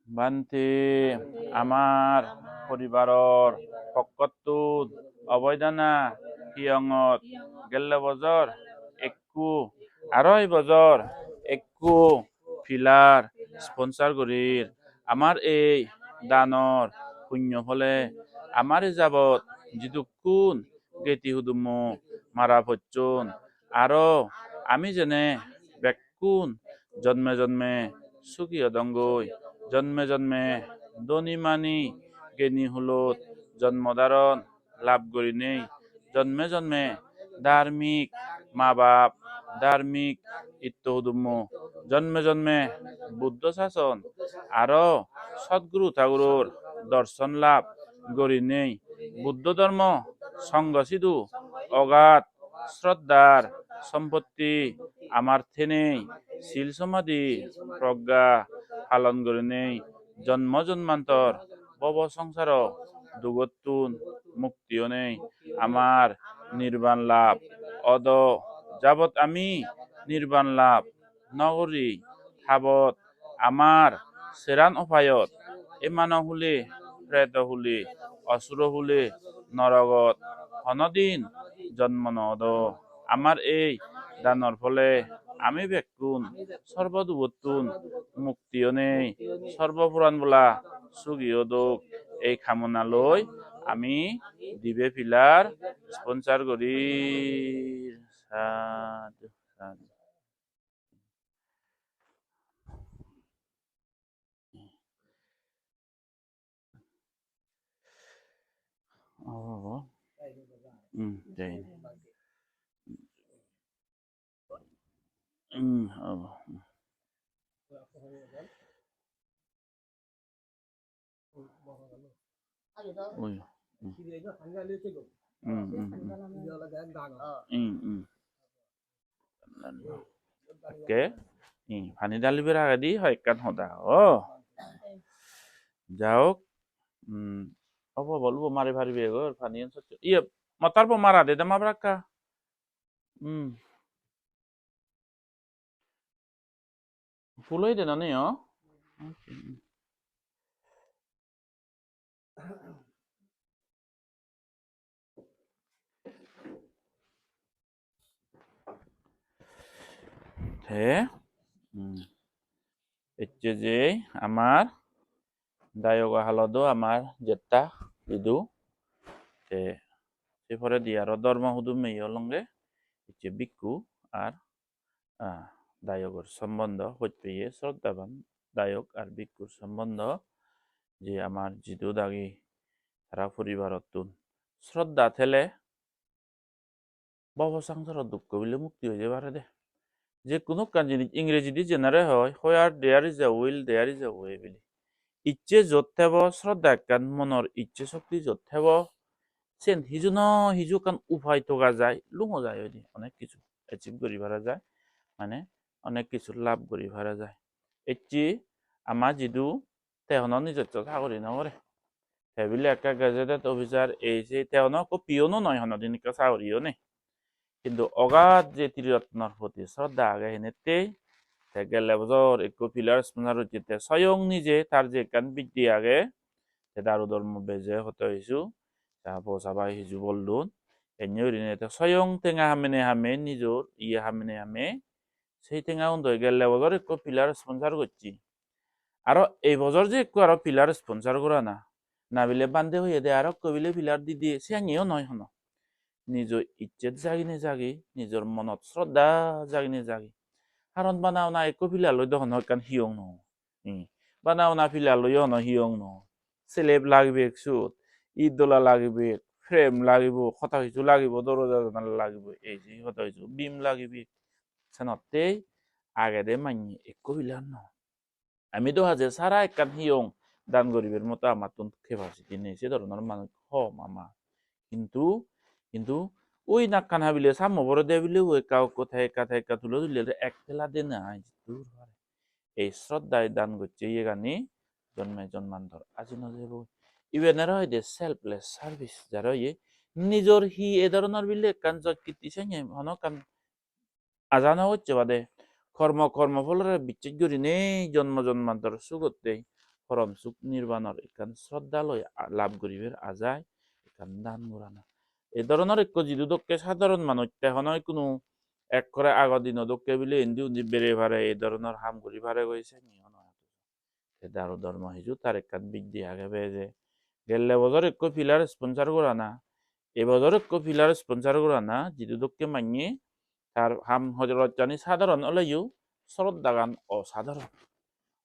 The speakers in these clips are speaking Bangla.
বান্তি আমাৰ পৰিবাৰৰ পক্ষতুত অবদানা হিয়ঙত গেল্লে বজর একু আড়াই বজর একু ফিলার স্পন্সর করির আমার এই দানৰ পুণ্য ফলে আমার যাবত যিটো কোন গেতি হুদুমো মারা পচ্চুন আরো আমি যেনে বেকুন জন্মে জন্মে সুখী অদঙ্গই জন্মে জন্মে দনি মানি জ্ঞানী হলত জন্মধারণ লাভ করি নেই জন্মে জন্মে ধার্মিক মা বাপ ধার্মিক ইত্যহুদুম্ম জন্মে জন্মে বুদ্ধ শাসন আরো সদ্গুরু ঠাকুরর দর্শন লাভ করি নেই বুদ্ধ ধর্ম সঙ্গ সিধু অগাধ শ্রদ্ধার সম্পত্তি আমার থেনেই শিল সমাধি প্রজ্ঞা পালন করে নেই জন্ম জন্মান্তর বব সংসার দুগতুন মুক্তিও নেই আমার নির্বাণ লাভ অদ যাবত আমি নির্বাণ লাভ নগরী থাবত আমার সেরান অপায়ত এমান হুলে প্রেত হুলে অসুর হুলে নরগত অনদিন জন্ম নদ আমার এই দানর ফলে আমি বেকুন সর্বদুবতুন মুক্তিও নেই সর্বপুরাণ বলা সুগীয় দোক এই কামনা লই আমি দিবে ফিলার স্পন্সর করি সাধু সাধু যাই ওই oke পানি ঢালিবার আগে দি হয় কান হদা ও যাওক অব বলবো মারি ভারিবে গো পানি ইয়ে মতার পর মারা দে দামা ব্রাকা ফুলই দে না নি হে এচ্ছে যে আমার দায়ক হালদো আমার জেতা ইদু তে সেপরে দিয়ার ধর্ম হুদুম মেয়ে লঙ্গে এচ্ছে বিক্ষু আর দায়কর সম্বন্ধ হইতে শ্রদ্ধাবান দায়ক আর বিক্ষুর সম্বন্ধ যে আমার জিদু দাগি তারা পরিবারত শ্রদ্ধা থেলে বব সংসার দুঃখ বিলে মুক্তি হয়ে যাবে দে যে কোনো কান জিনিস ইংরেজি দি জেনারে হয় where there is a will there is a way বলি ইচ্ছে যত থেব শ্রদ্ধা কান মনের ইচ্ছে শক্তি যত থেব সেন হিজু কান উপায় থকা যায় লুঙো যায় অনেক কিছু অ্যাচিভ করি ভাড়া যায় মানে অনেক কিছু লাভ করি ভাড়া যায় এটি আমার যিদু তেহন নিজের চাকরি নকরে সেবিলে একটা গেজেটেড অফিসার এই যে তেহন পিয়নো নয় হনদিন চাকরিও নেই কিন্তু অগাধ যে ত্রিরত্নর প্রতি শ্রদ্ধা আগে হেনেতেই গেলে বছর একটু পিলার স্পন্সর হচ্ছে স্বয়ং নিজে তার যে কান বিদ্যি আগে দারু ধর্ম বেজে হতে হয়েছু সাবাই হিজু বললুন স্বয়ং টেঙা হামে নিজর ইয়ে হামে সেই টেঙা উন্দয় গেলে বছর একটু পিলার স্পন্সর করছি আরো এই বছর যে একটু আরো পিলার স্পন্সর করা না বিলে বান্ধে হয়ে দে আরো কবিলে পিলার দি দিয়ে সে আঙিও নয় হন নিজৰ ইচ্ছেত জাগিনে জাগি নিজৰ মনত শ্ৰদ্ধা জাগিনে জাগি কাৰণ বানাও না একো ফিলালৈ দহন কান হিয়ং ন বানাও না ফিলালৈ অন হিয়ং ন সেলেব লাগবে একচুত ঈদোলা লাগবে ফ্রেম লাগিব কথা কিছু লাগিব দরজা লাগিব এই যে কথা কিছু বিম লাগিবে সেনতেই আগে দে মানি একো ফিলার ন আমি তো হাজে সারা একখান হিয়ং দান গরিবের মতো আমার তো ক্যাপাসিটি নেই সে ধরনের মানুষ কম আমার কিন্তু ওই নাক্কান হাবিলে সামো বড় দেবিলে ওই কাউ কোথায় একা তুলে দিলে এক ফেলা দে না এই শ্রদ্ধায় দান করছে ইয়ে গানি জন্মে জন্মান্তর আজি নজেব ইভেনের হয় দে সেলফলেস সার্ভিস যারা ইয়ে নিজর হি এ ধরনের বিলে কান জট কিতি সেঙে হন কান আজানো হচ্ছে বাদে কর্মফলরে বিচ্ছেদ করি নেই জন্মান্তর সুগতেই পরম সুখ নির্বাণর এখান শ্রদ্ধালয় লাভ করিবের আজায় এখান দান করানা এই ধরনের এক জিদুদককে সাধারণ মানুষ তেহনয় কোনো এক করে আগৰ দিন দককে বিলে ইন্দি উন্দি বেড়ে ভারে এই ধরনের হাম করি ভারে গৈছে দারু ধর্ম হিজু তার একাত বিদ্যি আগে বেজে গেলে বছর একো ফিলার স্পন্সার করা না এবছর একো ফিলার স্পন্সার করা না জিদুদককে মানিয়ে তার হাম হজরত জানি সাধারণ হলেও শ্রদ্ধা গান অসাধারণ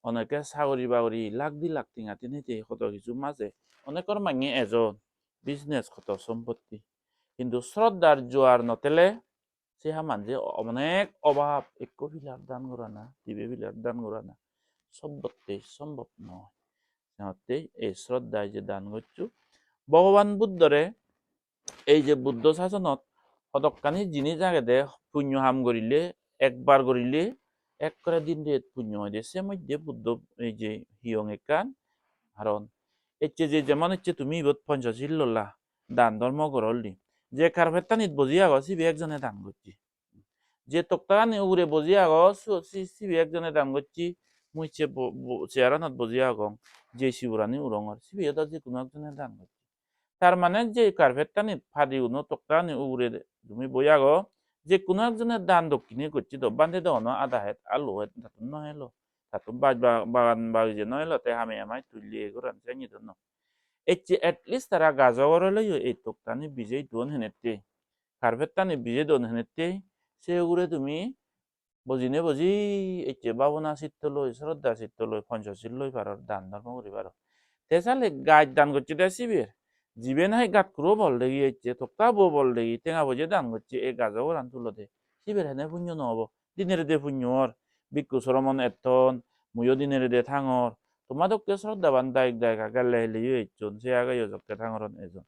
অনেকে চাকরি বাকরি লাখ দি লাখ টিঙা তিনিতে কত কিছু মাঝে অনেকের মাঙে এজন বিজনেস কত সম্পত্তি কিন্তু শ্রদ্ধার জোয়ার নতেলে সে মাঝে অনেক অভাব একো বিলার দান করা না দিবে বিলার দান করা না সব্বতে সম্ভব নয় সিহঁতে এই শ্রদ্ধায় যে দান করছো ভগবান বুদ্ধরে এই যে বুদ্ধ শাসনত কতকানি জিনিস আগে দে পুণ্য হাম করিলে একবার করিলে এক করে দিন দিয়ে পুণ্য হয় সে মধ্যে বুদ্ধ এই যে হিয়ং একান কারণ এচ্ছে যে যেমন হচ্ছে তুমি ইবত পঞ্চশীল ললা দান ধর্ম করলি যে কার্পেটানিত বজি আগ সিবি একজনে দান করছি যে তক্তানি উড়ে বজি আগ সিবি একজনে দান করছি মুই চেয়ারানত বজি আগং যে শিবরানি উরঙর সিবি এটা যে কোনো একজনে দান করছি তার মানে যে কার্পেটানিত ফাদি উনো তক্তানি উড়ে তুমি বই আগ যে কোনো একজনের দান দক্ষিণে করছি তো বান্ধে দেওয়া আধা হেত আলু হেত তাতুন নহেলো তাতুন বাগান বাগিয়ে নহেলো তে আমি আমায় তুলি এগুলো জানি তো ন এটলিস্ট তারা গাজর লইও এই তক্তানি বিজয় দোন হেনেতে কার্পেটানি বিজয় দোন হেনেতে সে উড়ে তুমি বজিনে বজি এচ্ছে বাবনা চিত্ত লই শ্রদ্ধা চিত্ত লই পঞ্চশীল লই পারো দান ধর্ম করি পারো তেসালে গাছ দান করছে দে শিবের জীবে নাই গাত কুরো বল দেখি এচ্ছে তক্তা বো বল দেখি টেঙা বজে দান করছে এই গাজও রান তুলো দে শিবের হেনে পুণ্য নহব দিনের দে পুণ্যর বিক্ষু সরমন এতন মুয়ো দিনের দে থাঙর তোমাদককে শ্রদ্ধাবান দায়ক দায়িকা গেলে হেলিও একজন সে আগে যজককে থাঙরন এজন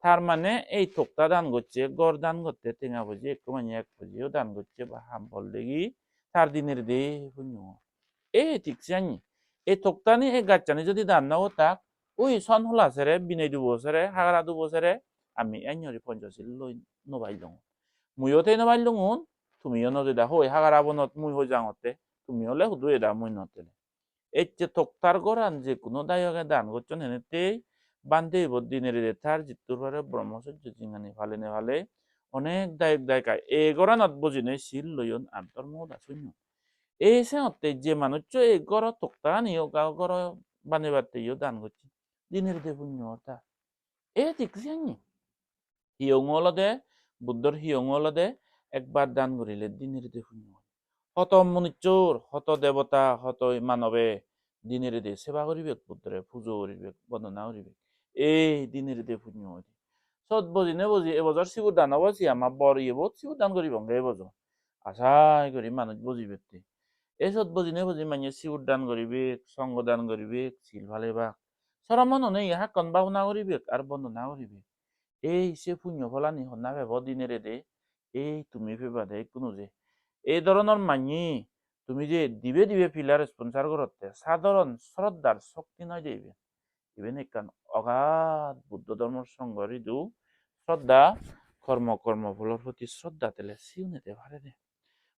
তার মানে এই তক্তা দান করছে গড় দান করতে টেঙা বজি একটু মানে এক বজিও দান করছে বা হাম বল দেখি তার দিনের দে পুণ্য ঠিক জানি এই তক্তানি এই গাছানি যদি দান না তাক ওই সন হলা সেরে বিনয় দু বছরে হাগারা দু বছরে আমি আইনরি পঞ্চশীল লই নবাইলং মুইওতে নবাইলং তুমিও নদা হই হাগারা বনত মুই হই যাঙতে তুমি হলে হুদু এদা মুই নতেলে এই যে তক্তার গড়ান যে কোনো দায়কে দান করছেন এনেতেই বান্ধে দিনের তার জিতুর পরে ব্রহ্মচর্য জিঙানি ভালে ভালে অনেক দায়ক দায়িকা এই গড়ানত বজিনে শিল লইন আন্তর মহা শূন্য এই সাথে যে মানুষ এই গড় তক্তা নিও গাও গড় বানিবাতে দান করছে দিনের দে পুণ্য অর্থাৎ দেখছি আমি হিয়ঙলদে বুদ্ধর হিয়ঙলদে একবার দান করিলে দিনের দে পুণ্য হত মনুষ্যর হত দেবতা হত মানবে দিনের দে সেবা করিবে বুদ্ধরে পুজো করিবে বন্দনা করিবে এই দিনের দে পুণ্য সৎ বজি নে বজি এবছর শিবুর দান বসি আমার বড় ইয়ে বহুত শিবুর দান করিব এবছর আশাই করি মানুষ বজিবে এসত বজি নে বজি মানে শিবুর দান করিবে সঙ্গ দান করিবে শিল ভালে বা সরমন নেই ইহা কন বাবনা করিবে আর বন্দনা করিবে এই সে পুণ্য ফলানি হন্না ভেব দিনের দে এই তুমি ভেবা দে কোনো যে এই ধরনের মানি তুমি যে দিবে দিবে ফিলার স্পন্সার করতে সাধারণ শ্রদ্ধার শক্তি নয় দিবে ইভেন একখান অগাধ বুদ্ধ ধর্মের সঙ্গ ঋতু শ্রদ্ধা কর্মফলের প্রতি শ্রদ্ধা তেলে সিউনেতে পারে দে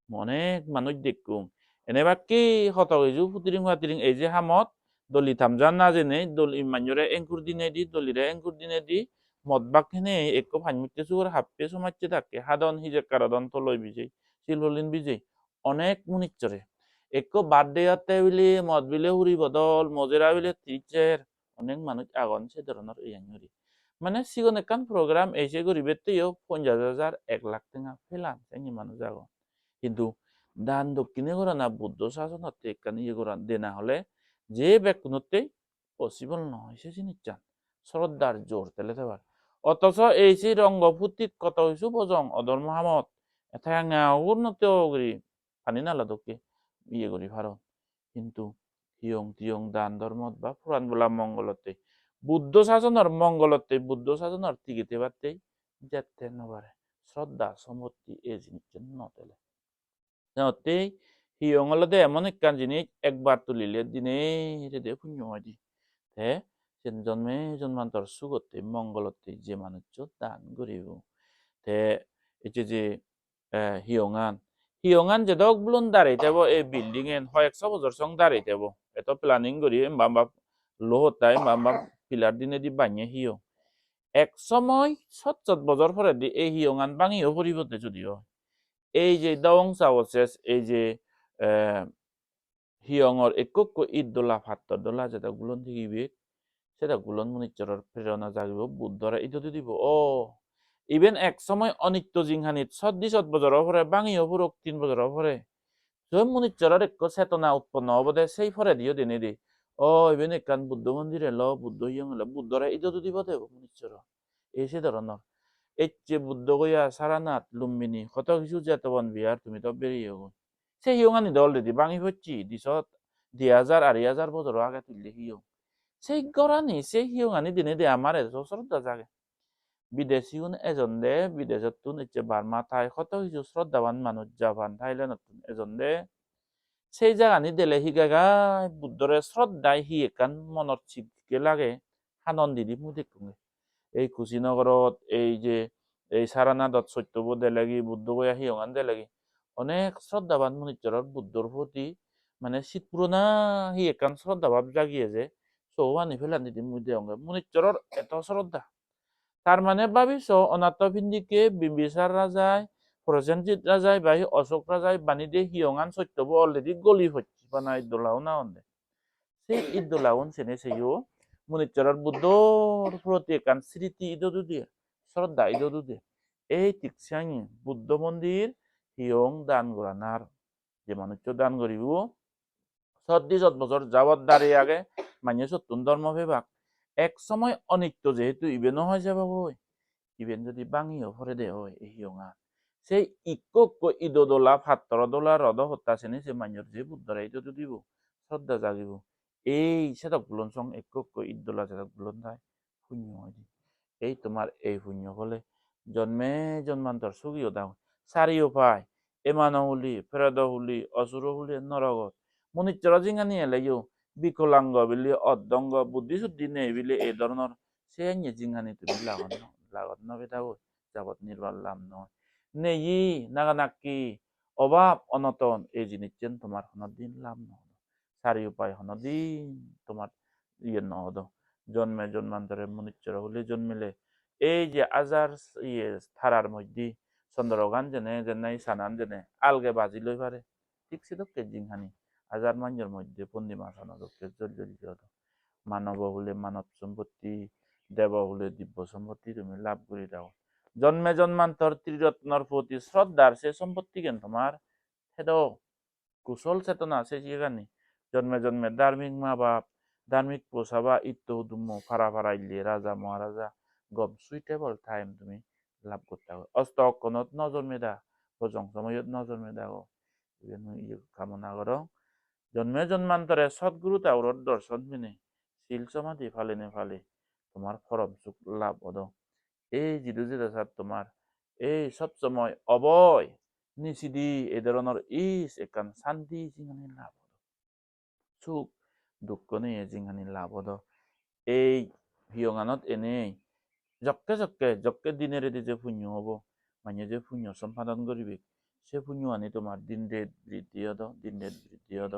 অনেক মানুষ দেখুম এনে বাকি হত কিছু ফুটিরিং এই যে হামত দলি থামজান না জেনে দলি মানুষরে এঙ্কুর দিনে দি দলিরে এঙ্কুর দিনে দি মদ বাকিনে একো ফাইমিতে সুর হাপ্পে সমাজে থাকে হাদন হিজে কারদন তলই বিজয় শিলহলিন বিজয় অনেক মুনিচ্চরে একো বার্থডে আতে বিলি মদ বিলে হুরি বদল মজেরা বিলে টিচার অনেক মানুষ আগন সে ধরনের এই আঙুরি মানে সিগন একান প্রোগ্রাম এসে গরিবেতেও 50,000 1 লাখ টাকা ফেলাম সেই মানুষ আগন কিন্তু দান দক্ষিণে করা না বুদ্ধ শাসনত এখানে ইয়ে করা দেনা হলে যে ব্যক্তিতেই পসিবল নয় সে জিনিস চান শ্রদ্ধার জোর তেলে দেবার অথচ এই সেই রঙ্গভূতিত কত হয়েছু বজং অধর্ম হামত এথায় উন্নত করি পানি নালা দোকে ইয়ে করি ভারত কিন্তু হিয়ং টিয়ং দান ধর্মত বা পুরাণ বলা মঙ্গলতে বুদ্ধ শাসনের মঙ্গলতে বুদ্ধ শাসনের টিকিতে পারতেই যেতে নবারে শ্রদ্ধা সম্পত্তি এই জিনিস নতেলে তেই হিয়ঙলদে এমন একখান জিনিস একবার তুলিলে দিনে দে পুণ্য হয় দি তে জন্মে জন্মান্তর সুগতে মঙ্গলতে যে মানুষ দান করিব তে এই যে হিয়ঙান হিয়ঙান যেদক বুলন দাঁড়াই থাকব এই বিল্ডিং এ হয় 100 বছর সং দাঁড়াই থাকব এত প্ল্যানিং করি বাম্বা লোহতাই বাম্বা পিলার দিনে দি বানিয়ে হিয়ং এক সময় 70 বছর পরে দি এই হিয়ঙান বাঙিও পরিবর্তে যদিও এই যে দাওং সাউসেস এই যে হিয়ঙর একক ইদোলা ফাত্তর দোলা যেটা গুলন দিবি সেটা গুলন মনিচরের প্রেরণা জাগিব বুদ্ধরা ইদো দিব ও ইভেন এক সময় অনিত্য জিংহানিত 40 বছর পরে বাঙিও পুরক 3 বছর পরে মনিচরের এক চেতনা উৎপন্ন হবদে সেই পরে দিও দিনে দি ও ইভেন একান বুদ্ধ মন্দিরে ল বুদ্ধ হিয়ং বুদ্ধরা ইদো দিব দেব মনিচর এই সে ধরনের এই যে বুদ্ধ গইয়া সারানাথ লুম্বিনী কত কিছু যেতবন বিহার তুমি তো বেরিয়ে গো সেই হিয়ঙানি দল দিদি বাঙি হচ্ছি দিছত 2000 বছর আগে তুললে হিয়ং সেই গরানি সেই হিয়ঙানি দিনে দে আমার এত শ্রদ্ধা জাগে বিদেশিউন এজন দে বিদেশতুন ইচ্ছে বার্মা থাই কত কিছু শ্রদ্ধাবান মানুষ জাপান থাইল্যান্ড এজন দে সেই জায়গানি দেলে হিগাগাই বুদ্ধরে শ্রদ্ধায় হি একান মনত চিকে লাগে আনন্দিদি মু দেখুন এই কুশিনগরত এই যে এই সারানাথত সত্যবোধ দেলাগি বুদ্ধ গয়া হিয়ঙান দেলাগি অনেক শ্রদ্ধাবান মনিচরত বুদ্ধর প্রতি মানে শীত পুরোনা হি একান শ্রদ্ধাভাব জাগিয়ে যে সৌহানি ফেলান দিদি মুই দেওঙ্গে মনিচরর এত শ্রদ্ধা তার মানে ভাবিস অনাথ ভিন্দিকে বিম্বিসার রাজায় প্রসেনজিৎ রাজায় বা অশোক রাজায় বানি দিয়ে হিয়ঙান সত্যব অলরেডি গলি হচ্ছে বানা ইদোলাও না অন্দে সেই ইদোলাউন সেনে সেইও মনিচরর বুদ্ধর প্রতি একান স্মৃতি ইদু দিয়ে শ্রদ্ধা ইদু দিয়ে এই টিকসাং বুদ্ধ মন্দির হিয়ং দান গরানার যে মানুষ দান করিব 40 বছর যাওয়ার দাঁড়িয়ে আগে মানে সত্যুন ধর্ম বিভাগ এক সময় অনিত্য যেহেতু ইভেনও হয়ে যাবে বই ইভেন যদি বাঙিও ভরে দে হয় এই হিয়ঙা সেই ইকক ইদোদোলা ফাত্তর দোলা রদ হত্যা শ্রেণী সে মাইনর যে বুদ্ধরা ইদো দিব শ্রদ্ধা জাগিব এই সেটা গুলন সং একক ইদোলা যেটা গুলন যায় শূন্য হয় এই তোমার এই শূন্য হলে জন্মে জন্মান্তর সুগিও দাও সারিও পায় এমানো হুলি ফেরদ হুলি অসুর হুলি নরগত মনিচর জিঙানি এলাইও বিকলাঙ্গ বিলি অর্ধঙ্গ বুদ্ধি শুদ্ধি নেই বিলি এই ধরনের সে জিঙানি তুমি লাগত নবে থাকো যাবত নির্বাল লাভ নয় নেই নাগানাকি অভাব অনটন এই জিনিস যেন তোমার দিন লাভ নহদ সারি উপায় দিন তোমার ইয়ে নহদ জন্মে জন্মান্তরে মনিচর হলে জন্মিলে এই যে আজার ইয়ে থারার মধ্যে চন্দ্রগান যেনে যেনাই সানান যেনে আলগে বাজি লই পারে ঠিক সেদকে জিংহানি হাজার মানুষের মধ্যে পূর্ণিমা সনদকে জল মানব হলে মানব সম্পত্তি দেব হলে দিব্য সম্পত্তি তুমি লাভ করে দাও জন্মে জন্মান্তর ত্রিরত্নর প্রতি শ্রদ্ধার সে সম্পত্তি কেন তোমার হেদ কুশল চেতনা সে সেখানে জন্মে জন্মে ধার্মিক মা বাপ ধার্মিক পোষাবা ইত্যুম ফারা ফারাইলে রাজা মহারাজা গম সুইটেবল টাইম তুমি লাভ করতে হবে অষ্টকনত নজন্মে দা ভজং সময়ত নজন্মে দাও কামনা করো জন্মে জন্মান্তরে সদ্গুরু তাওরত দর্শন মিনে শিল সমাধি ফালে নে ফালে তোমার ফরম সুখ লাভ হদ এই যিটো যে তোমার এই সব সময় অবয় নিচিদি এই ধরনের ইস একান শান্তি জিঙানি লাভ হদ সুখ দুঃখ নিয়ে জিঙানি লাভ হদ এই হিয়ঙানত এনেই জক্কে দিনের যে পুণ্য হব মানে যে পুণ্য সম্পাদন করিবে সে পুণ্য আনি তোমার দিন রেত বৃদ্ধি হদ দিন রেত বৃদ্ধি হদ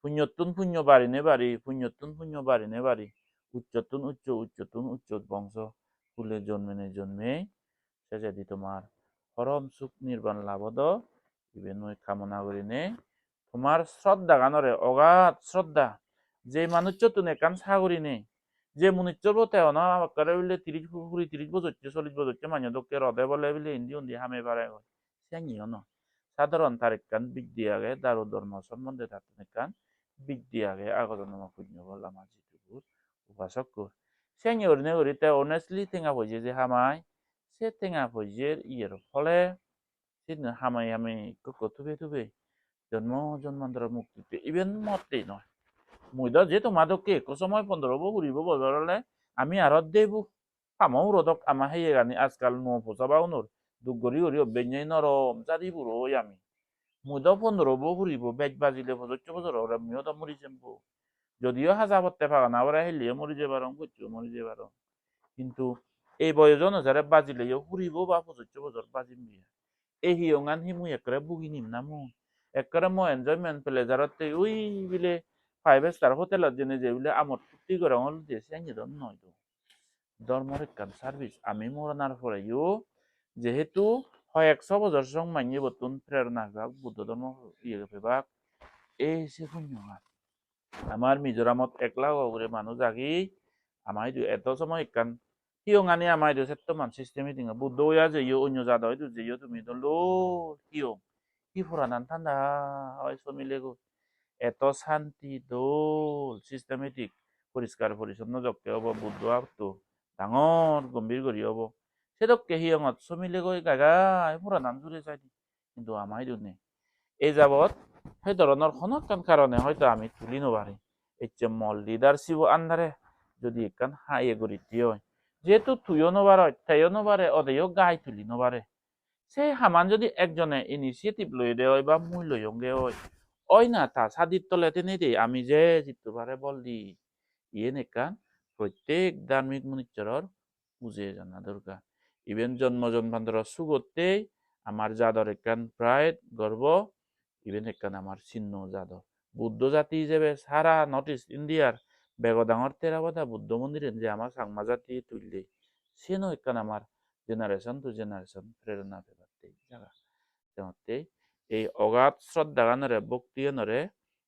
পুণ্যতুন পুণ্য বাড়িনে বাড়ি পুণ্যতুন পুণ্য বাড়িনে বাড়ি উচ্চতুন উচ্চ উচ্চতুন উচ্চ বংশ ফুলে জন্মে জন্মে সে যদি তোমার পরম সুখ নির্বাণ লাভ হদ ইভেন মই কামনা করি নে তোমার শ্রদ্ধা গানরে অগাধ শ্রদ্ধা যে মানুষ তুমি একান সাগরি নে যে মনুষ্যর বলতে অনাকারে বলে 30 বছর 40 বছর মানুষ দোকে হৃদয় বলে বলে হিন্দি হিন্দি হামে পারে সে ন সাধারণ তার একখান বিদ্যি আগে দারু ধর্ম সম্বন্ধে তার একখান বিদ্যি আগে আগত পুণ্য বললাম আজিটুকুর উপাসক কর সে অরিনে করিতে অনেস্টলি টেঙা পয়সে যে হামাই সে টেঙা পয়সের ইয়ের ফলে সে হামাই হামে থুবে থুবে জন্ম জন্মান্তর মুক্তিতে ইভেন মতেই নয় মুইদা যে তোমাদেরকে এক সময় 15 ঘুরিব বদলে আমি আরত দেব আমও রদক আমা হেয়ে গানি আজকাল নো পোষাবা উনোর দুঃখ গড়ি গড়ি অভ্যঞ্জয় নরম জাদি বুড়ো আমি মুইদা 15 ঘুরিব বেজ বাজিলে 75 বছর ওরা আমিও তো মরি যাবো যদিও হাজা পত্তে ফাঁকা না ওরা হেলিয়ে মরি যে পারো করছো মরি যে পারো কিন্তু এই বয়স অনুসারে বাজিলে ঘুরিব বা 75 বছর বাজিম বিয়া এই হিয়ঙান হিমু একরে বুগি নিম নামু একরে মো এনজয়মেন্ট প্লেজারতে উই বিলে 5 স্টার হোটেলত জেনে যে বিলে আমত ফুর্তি করে হল দেশে আনি দন নয় তো ধর্মর একখান সার্ভিস আমি মরনার পরে যেহেতু হয় 100 বছর সং মাইনি বতুন প্রেরণা গাক বুদ্ধ ধর্ম ইয়ে ফেবাক এই সে পুণ্যগান আমার মিজোরামত একলা ওরে মানুষ আগি আমায় এত সময় একখান হিয়ঙানি আমায় সেত্তমান সিস্টেমে দিঙা বুদ্ধ ইয়া যে অন্য জাদা হয়তো যে তুমি তো লো হিয়ং হি ফুরানান ঠান্ডা হয় সমিলে গো এত শান্তি দোল সিস্টেমেটিক পরিষ্কার পরিচ্ছন্ন যকে হব বুদ্ধ আগতো ডাঙর গম্ভীর করি হব সেদককে হিয়ঙত সমিলে গৈ গাগাই ফুরানান জুড়ে যাই কিন্তু আমায় দুনে এই যাবৎ সেই ধরনের কোনো কারণে হয়তো আমি তুলি নবারি এই যে মল লিডারশিপ আন্ধারে যদি একখান হাইয়ে গড়িতে হয় যেহেতু তুইও নবার তাইও নবারে অদেও গাই তুলি নবারে সেই হামান যদি একজনে ইনিশিয়েটিভ লই দে হয় বা মুই লই গে হয় ওই না তা সাদির তলেতে নেই দে আমি যে জিততে পারে বল দি ইয়ে নেকান প্রত্যেক ধার্মিক মনুষ্যর বুঝে জানা দরকার ইভেন জন্ম জন্মান্তর সুগতে আমার যাদর একখান প্রায় গর্ব ইভেন একখান আমার চিহ্ন যাদর বুদ্ধ জাতি হিসেবে সারা নর্থ ইস্ট ইন্ডিয়ার বেগদাঙর তেরাবাদা বুদ্ধ মন্দিরে যে আমার সাংমা জাতি তুললে সেনো একখান আমার জেনারেশন টু জেনারেশন প্রেরণা পেপারতে জায়গা তেমতে এই অগাধ শ্রদ্ধা গানরে ভক্তি গানরে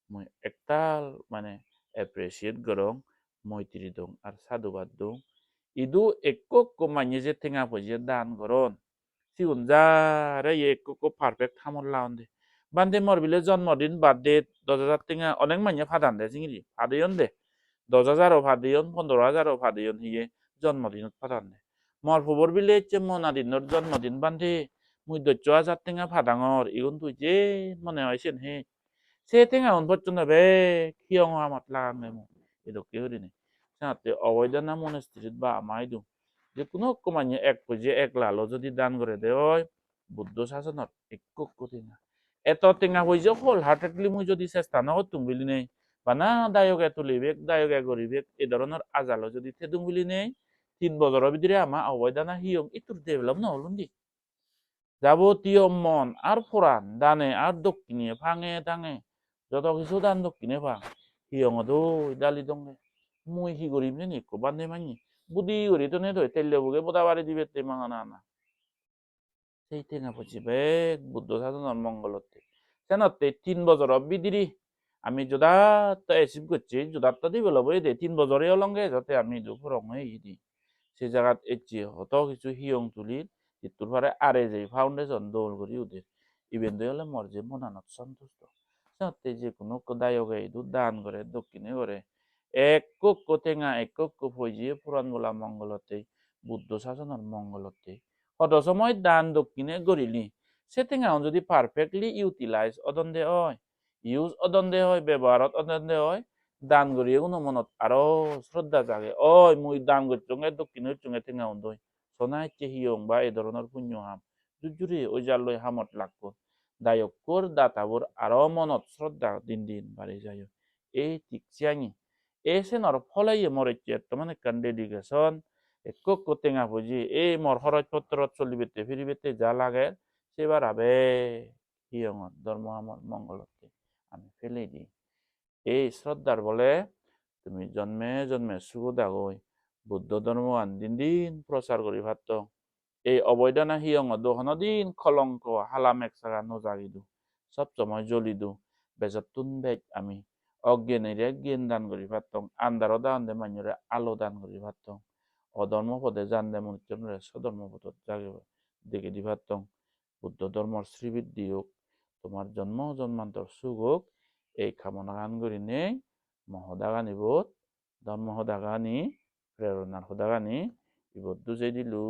মই একতাল মানে এপ্রিসিয়েট গরং মৈত্রী দং আর সাধুবাদ দং ইদু একক মাইনে যে থেঙা ফজে দান গরন সিগুন যারে একক পারফেক্ট হামল লাউন দে বান্দে মর বিলে জন্মদিন বার্থডে 10,000 টেঙা অনেক মাইনে ফাদান দে চিংড়ি ফাদিয়ন দে 10,000ও ফাদিয়ন 15,000ও ফাদিয়ন হিয়ে জন্মদিনত ফাদান দে মর ফুবর বিলে ইচ্ছে মনাদিনর জন্মদিন বান্ধে মুই 10,000 টেঙা ফাদাঙর ইগুন তুই যে মনে হয় সেন হে সে টেঙা হন পর্যন্ত বে হিয়ং হামাত লাগাং মু এদকে হরিনে সাথে অবৈধনা মনস্ত্রীত বা আমাই দু যে কোনো কমান্য এক পর্যায়ে এক লালো যদি দান করে দেয় বুদ্ধ শাসনত একো কঠিন না এত টেঙা পর্যায়ে হোল হার্টেডলি মুই যদি চেষ্টা নকরতুম বুলি নেই বা না দায়কে তুলিবেক দায়কে গরিবেক এই ধরনের আজালো যদি থেদুম বুলি নেই 3 বছরের ভিতরে আমার অবৈধনা হিয়ং ইতুর ডেভেলপ নহলুন দি যাবতীয় মন আর ফুরান দানে আর দক্ষিণে ভাঙে দাঙে যত কিছু দান দক্ষিণে ভাঙ হিয়ং দই দালি দঙ্গে মুই হি গরিব নে নিকো বান্ধে মানি বুদ্ধি গরি তো নে ধরে তেলে বুগে বোদা বাড়ি দিবে তে মাঙানা না সেই টেঙা পছি বেগ বুদ্ধ সাধনের মঙ্গলতে সেনতে 3 বছর বিদিরি আমি যদার্থ এসিভ করছি যদার্থ ডেভেলপ হয়ে দে 3 বছরে অলঙ্গে যাতে আমি দুপুরং হয়ে দি সেই জায়গাত এচি হত কিছু হিয়ং তুলি ইতুর পরে আরে যে ফাউন্ডেশন দৌল করি ওদের ইভেন দে হলে মর যে মনানত সন্তুষ্ট সেনতে যে কোনো দায়কে ইদু দান করে দক্ষিণে করে একক টেঙা একক ফজিয়ে পুরাণ বলা মঙ্গলতে বুদ্ধ শাসনের মঙ্গলতে কত সময় দান দক্ষিণে গড়িলি সে টেঙা যদি পারফেক্টলি ইউটিলাইজ অদন্দে হয় ইউজ অদন্দে হয় ব্যবহারত অদন্দে হয় দান করিয়ে কোনো মনত আরো শ্রদ্ধা জাগে ওই মুই দান করছুঙে দক্ষিণের চুঙে টেঙা দই সোনাই চেহিয়ং বা এই ধরনের পুণ্য হাম জুজুরি ওই জালই হামত লাগবো দায়কর দাতাবর আরো মনত শ্রদ্ধা দিন দিন বাড়ি যায় এই ঠিকছিয়াঙি এসেনর ফলাই মরেছে মানে কান ডেডিকেশন একক টেঙা ভুজি এই মর খরচ পত্র চলিবেতে ফিরিবেতে যা লাগে সেবার আবে হিয়ঙত ধর্ম আমার মঙ্গলতে আমি ফেলে দিই এই শ্রদ্ধার বলে তুমি জন্মে জন্মে সুগদা গই বুদ্ধ ধর্ম আন দিন দিন প্রচার করি ভাত এই অবৈধনা হিয়ঙত দোহন দিন কলঙ্ক হালাম এক সাগা নজাগি সব সময় জ্বলি বেজতুন বেজ আমি অজ্ঞানীরে জ্ঞান দান করি ভাতং আন্দারও দান দে মাইনরে আলো দান করি ভাতং অধর্ম পদে জান দে মনুষ্যরে সধর্ম পদ জাগে দেখে দি ভাতং বুদ্ধ ধর্মর শ্রীবৃদ্ধি হোক তোমার জন্ম জন্মান্তর সুখ হোক এই কামনা গান করি নেই মহদাগানি বোধ ধর্ম হদাগানি প্রেরণার হদাগানি ইবদ্দু যে দিলু